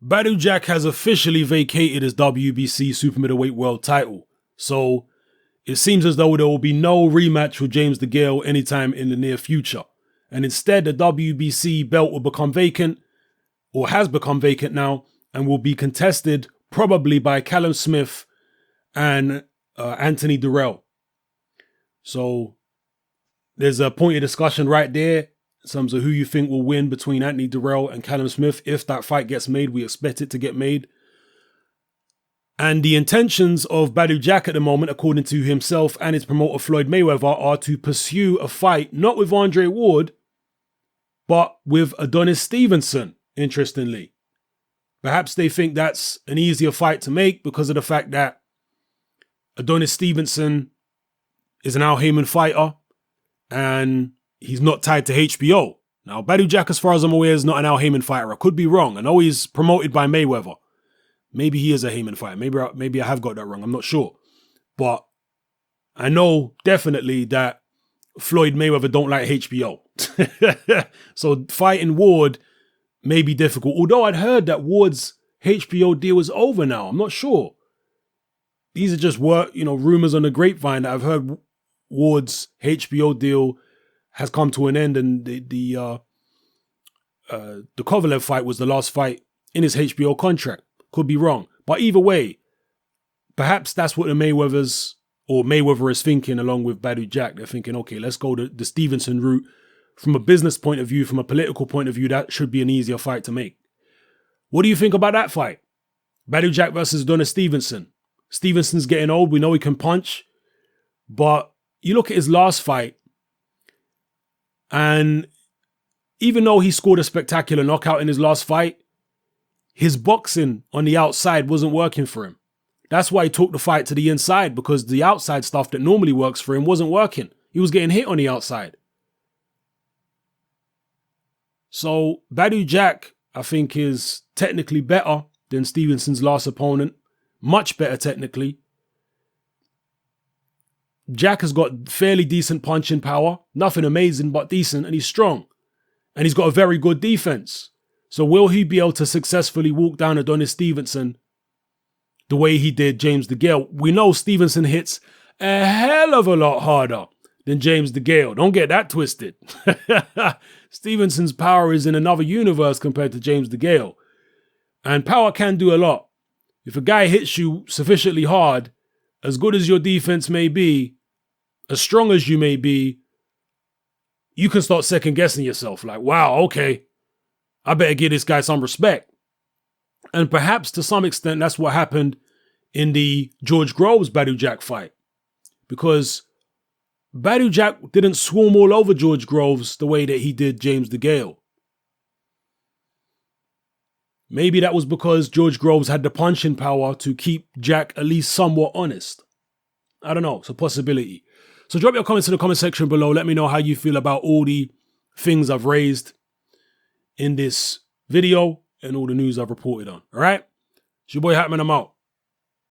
Badou Jack has officially vacated his WBC super middleweight world title, so it seems as though there will be no rematch with James DeGale anytime in the near future, and instead the WBC belt will become vacant, or has become vacant now, and will be contested probably by Callum Smith and Anthony Durrell. So there's a point of discussion right there in terms of who you think will win between Anthony Durrell and Callum Smith. If that fight gets made, we expect it to get made. And the intentions of Badou Jack at the moment, according to himself and his promoter Floyd Mayweather, are to pursue a fight not with Andre Ward, but with Adonis Stevenson, interestingly. Perhaps they think that's an easier fight to make because of the fact that Adonis Stevenson is an Al Heyman fighter and he's not tied to HBO. Now, Badou Jack, as far as I'm aware, is not an Al Heyman fighter. I could be wrong. I know he's promoted by Mayweather. Maybe he is a Heyman fighter. Maybe I have got that wrong. I'm not sure. But I know definitely that Floyd Mayweather don't like HBO. So fighting Ward may be difficult. Although I'd heard that Ward's HBO deal is over now. I'm not sure. These are just rumors on the grapevine that I've heard. Ward's HBO deal has come to an end, and the Kovalev fight was the last fight in his HBO contract. Could be wrong, but either way, perhaps that's what the Mayweather is thinking, along with Badou Jack. They're thinking, okay, let's go the Stevenson route. From a business point of view, from a political point of view, that should be an easier fight to make. What do you think about that fight? Badou Jack versus Adonis Stevenson. Stevenson's getting old. We know he can punch, but you look at his last fight, and even though he scored a spectacular knockout in his last fight, his boxing on the outside wasn't working for him. That's why he took the fight to the inside, because the outside stuff that normally works for him wasn't working. He was getting hit on the outside. So Badou Jack, I think, is technically better than Stevenson's last opponent. Much better technically. Jack has got fairly decent punching power. Nothing amazing, but decent, and he's strong. And he's got a very good defense. So will he be able to successfully walk down Adonis Stevenson the way he did James DeGale? We know Stevenson hits a hell of a lot harder than James DeGale. Don't get that twisted. Stevenson's power is in another universe compared to James DeGale. And power can do a lot. If a guy hits you sufficiently hard, as good as your defense may be, as strong as you may be, you can start second guessing yourself. Like, wow, okay, I better give this guy some respect. And perhaps to some extent, that's what happened in the George Groves Badou Jack fight. Because Badou Jack didn't swarm all over George Groves the way that he did James DeGale. Maybe that was because George Groves had the punching power to keep Jack at least somewhat honest. I don't know. It's a possibility. So drop your comments in the comment section below. Let me know how you feel about all the things I've raised in this video and all the news I've reported on. All right? It's your boy Hatman. I'm out.